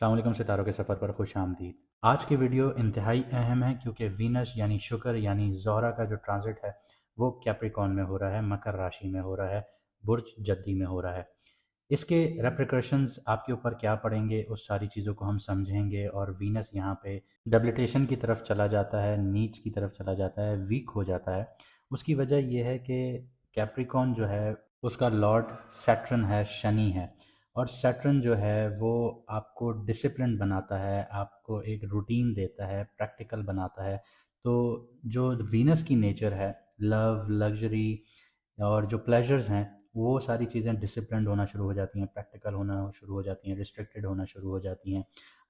अस्सलाम वालेकुम सितारों के सफ़र पर खुश आमदीद। आज की वीडियो इंतहाई अहम है क्योंकि वीनस यानी शुक्र यानी ज़ोहरा का जो ट्रांजिट है वो कैप्रिकॉर्न में हो रहा है, मकर राशि में हो रहा है, बुर्ज जद्दी में हो रहा है। इसके रेप्रिकॉशंस आपके ऊपर क्या पड़ेंगे उस सारी चीज़ों को हम समझेंगे। और वीनस यहाँ पे डब्लिटेशन की तरफ चला जाता है, नीच की तरफ चला जाता है, वीक हो जाता है। उसकी वजह यह है कि कैप्रिकॉर्न जो है उसका लॉर्ड सैटर्न है, शनि है। और सैटर्न जो है वो आपको डिसिप्लिन बनाता है, आपको एक रूटीन देता है, प्रैक्टिकल बनाता है। तो जो वीनस की नेचर है, लव, लग्जरी और जो प्लेजर्स हैं, वो सारी चीज़ें डिसिप्लिन्ड होना शुरू हो जाती हैं, प्रैक्टिकल होना शुरू हो जाती हैं, रिस्ट्रिक्टेड होना शुरू हो जाती हैं।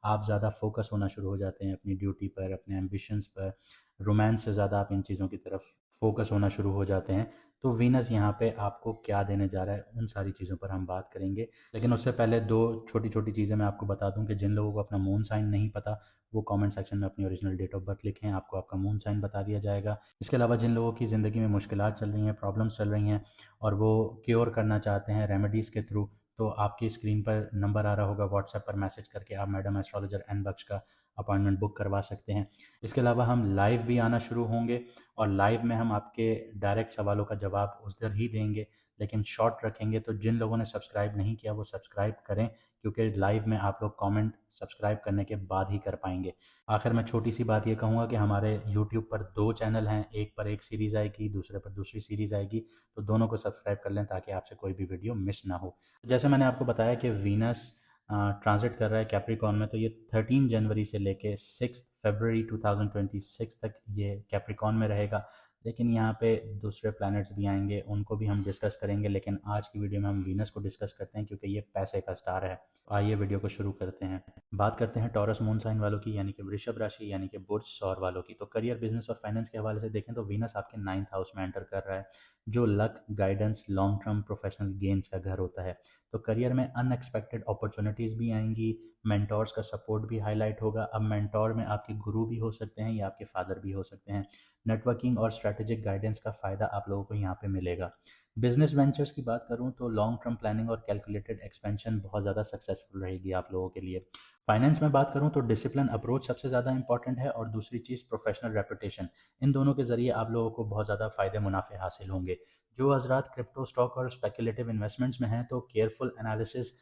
आप ज़्यादा फोकस होना शुरू हो जाते हैं अपनी ड्यूटी पर, अपने एम्बिशंस पर। रोमांस से ज़्यादा आप इन चीज़ों की तरफ फोकस होना शुरू हो जाते हैं। तो वीनस यहाँ पे आपको क्या देने जा रहा है, उन सारी चीज़ों पर हम बात करेंगे। लेकिन उससे पहले दो छोटी छोटी चीज़ें मैं आपको बता दूं कि जिन लोगों को अपना मून साइन नहीं पता वो कमेंट सेक्शन में अपनी ओरिजिनल डेट ऑफ बर्थ लिखें, आपको आपका मून साइन बता दिया जाएगा। इसके अलावा जिन लोगों की ज़िंदगी में मुश्किलात चल रही हैं, प्रॉब्लम्स चल रही हैं और वो क्योर करना चाहते हैं रेमेडीज़ के थ्रू, तो आपकी स्क्रीन पर नंबर आ रहा होगा, व्हाट्सएप पर मैसेज करके आप मैडम एस्ट्रोलॉजर एन बख्श का अपॉइंटमेंट बुक करवा सकते हैं। इसके अलावा हम लाइव भी आना शुरू होंगे और लाइव में हम आपके डायरेक्ट सवालों का जवाब उस दर ही देंगे, लेकिन शॉर्ट रखेंगे। तो जिन लोगों ने सब्सक्राइब नहीं किया वो सब्सक्राइब करें, क्योंकि लाइव में आप लोग कमेंट सब्सक्राइब करने के बाद ही कर पाएंगे। आखिर में छोटी सी बात ये कहूँगा कि हमारे यूट्यूब पर दो चैनल हैं, एक पर एक सीरीज़ आएगी, दूसरे पर दूसरी सीरीज़ आएगी। तो दोनों को सब्सक्राइब कर लें ताकि आपसे कोई भी वीडियो मिस ना हो। जैसे मैंने आपको बताया कि वीनस ट्रांजिट कर रहा है कैप्रिकॉर्न में, तो ये 13 जनवरी से लेके 6 फरवरी 2026 तक ये कैप्रिकॉर्न में रहेगा। लेकिन यहाँ पे दूसरे प्लैनेट्स भी आएंगे, उनको भी हम डिस्कस करेंगे, लेकिन आज की वीडियो में हम वीनस को डिस्कस करते हैं क्योंकि ये पैसे का स्टार है। तो आइए वीडियो को शुरू करते हैं। बात करते हैं टॉरस मून साइन वालों की, यानी कि वृषभ राशि यानी कि बुर्ज सौर वालों की। तो करियर, बिजनेस और फाइनेंस के हवाले से देखें तो वीनस आपके 9th हाउस में एंटर कर रहा है, जो luck, guidance, long term professional gains का घर होता है। तो करियर में अनएक्सपेक्टेड अपॉर्चुनिटीज़ भी आएंगी, मेंटोर्स का सपोर्ट भी हाईलाइट होगा। अब मेंटोर में आपके गुरु भी हो सकते हैं या आपके फादर भी हो सकते हैं। नेटवर्किंग और स्ट्रैटेजिक गाइडेंस का फ़ायदा आप लोगों को यहाँ पे मिलेगा। बिजनेस वेंचर्स की बात करूँ तो लॉन्ग टर्म प्लानिंग और कैलकुलेटेड एक्सपेंशन बहुत ज़्यादा सक्सेसफुल रहेगी आप लोगों के लिए। फाइनेंस में बात करूँ तो डिसिप्लिन अप्रोच सबसे ज़्यादा इंपॉर्टेंट है, और दूसरी चीज़ प्रोफेशनल रेपुटेशन। इन दोनों के ज़रिए आप लोगों को बहुत ज़्यादा फ़ायदे मुनाफे हासिल होंगे। जो हजरात क्रिप्टो, स्टॉक और स्पेकुलेटिव इन्वेस्टमेंट्स में हैं, तो केयरफुल एनालिसिस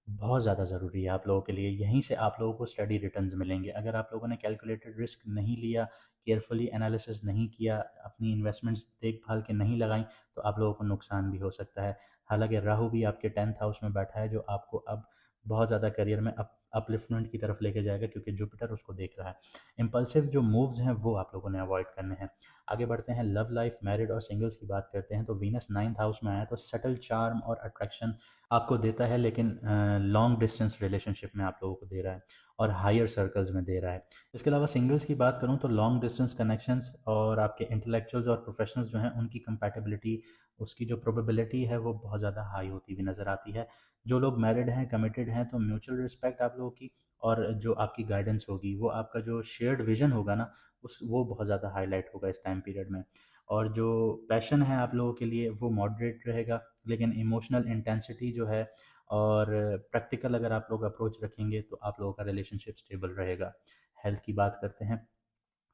बहुत ज़्यादा ज़रूरी है आप लोगों के लिए। यहीं से आप लोगों को स्टडी रिटर्न्स मिलेंगे। अगर आप लोगों ने कैलकुलेटेड रिस्क नहीं लिया, केयरफुली एनालिसिस नहीं किया, अपनी इन्वेस्टमेंट्स देखभाल के नहीं लगाई, तो आप लोगों को नुकसान भी हो सकता है। हालांकि राहु भी आपके 10th हाउस में बैठा है, जो आपको अब बहुत ज़्यादा करियर में अपलिफ्टमेंट की तरफ लेके जाएगा, क्योंकि जुपिटर उसको देख रहा है। इम्पल्सिव जो मूव्स हैं वो आप लोगों ने अवॉइड करने हैं। आगे बढ़ते हैं, लव लाइफ, मैरिड और सिंगल्स की बात करते हैं। तो वीनस 9th हाउस में आया तो सटल चार्म और अट्रैक्शन आपको देता है, लेकिन लॉन्ग डिस्टेंस रिलेशनशिप में आप लोगों को दे रहा है और हायर सर्कल्स में दे रहा है। इसके अलावा सिंगल्स की बात करूं तो लॉन्ग डिस्टेंस कनेक्शंस और आपके इंटेलेक्चुअल्स और प्रोफेशनल्स जो हैं उनकी कंपैटिबिलिटी, उसकी जो प्रोबेबिलिटी है वो बहुत ज़्यादा हाई होती हुई नज़र आती है। जो लोग मैरिड हैं, कमिटेड हैं, तो म्यूचुअल रिस्पेक्ट आप लोगों की और जो आपकी गाइडेंस होगी, वो आपका जो शेयर्ड विजन होगा ना, उस वो बहुत ज़्यादा हाईलाइट होगा इस टाइम पीरियड में। और जो पैशन है आप लोगों के लिए वो मॉडरेट रहेगा, लेकिन इमोशनल इंटेंसिटी जो है और प्रैक्टिकल अगर आप लोग अप्रोच रखेंगे तो आप लोगों का रिलेशनशिप स्टेबल रहेगा। हेल्थ की बात करते हैं,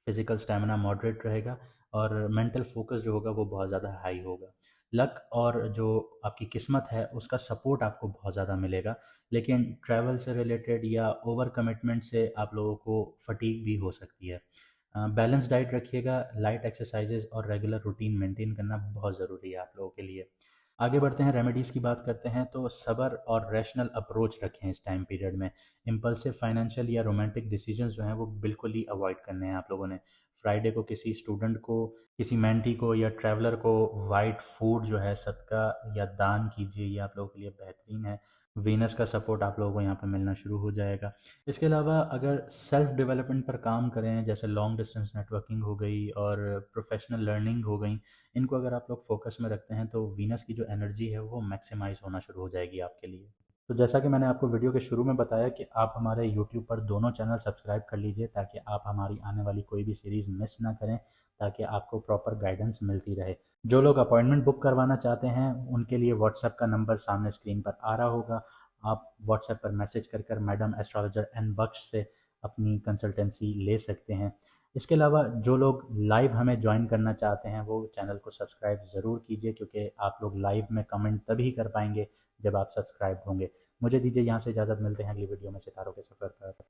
फिजिकल स्टेमिना मॉडरेट रहेगा और मेंटल फोकस जो होगा वो बहुत ज़्यादा हाई होगा। लक और जो आपकी किस्मत है उसका सपोर्ट आपको बहुत ज़्यादा मिलेगा, लेकिन ट्रैवल से रिलेटेड या ओवर कमिटमेंट से आप लोगों को फटीग भी हो सकती है। बैलेंस डाइट रखिएगा, लाइट एक्सरसाइजेज और रेगुलर रूटीन मेंटेन करना बहुत ज़रूरी है आप लोगों के लिए। आगे बढ़ते हैं, रेमेडीज़ की बात करते हैं। तो सब्र और रैशनल अप्रोच रखें इस टाइम पीरियड में। इम्पल्सिव फाइनेंशियल या रोमांटिक डिसीजंस जो हैं वो बिल्कुल ही अवॉइड करने हैं आप लोगों ने। फ्राइडे को किसी स्टूडेंट को, किसी मेंटी को या ट्रैवलर को वाइट फूड जो है सदका या दान कीजिए, ये आप लोगों के लिए बेहतरीन है। वीनस का सपोर्ट आप लोगों को यहाँ पे मिलना शुरू हो जाएगा। इसके अलावा अगर सेल्फ डेवलपमेंट पर काम करें, जैसे लॉन्ग डिस्टेंस नेटवर्किंग हो गई और प्रोफेशनल लर्निंग हो गई, इनको अगर आप लोग फोकस में रखते हैं तो वीनस की जो एनर्जी है वो मैक्सिमाइज होना शुरू हो जाएगी आपके लिए। तो जैसा कि मैंने आपको वीडियो के शुरू में बताया कि आप हमारे यूट्यूब पर दोनों चैनल सब्सक्राइब कर लीजिए ताकि आप हमारी आने वाली कोई भी सीरीज़ मिस ना करें, ताकि आपको प्रॉपर गाइडेंस मिलती रहे। जो लोग अपॉइंटमेंट बुक करवाना चाहते हैं उनके लिए व्हाट्सएप का नंबर सामने स्क्रीन पर आ रहा होगा, आप व्हाट्सएप पर मैसेज कर कर मैडम एस्ट्रोलॉजर एन बख्श से अपनी कंसल्टेंसी ले सकते हैं। इसके अलावा जो लोग लाइव हमें ज्वाइन करना चाहते हैं वो चैनल को सब्सक्राइब ज़रूर कीजिए, क्योंकि आप लोग लाइव में कमेंट तभी कर पाएंगे जब आप सब्सक्राइब होंगे। मुझे दीजिए यहाँ से इजाज़त, मिलते हैं अगली वीडियो में सितारों के सफ़र पर।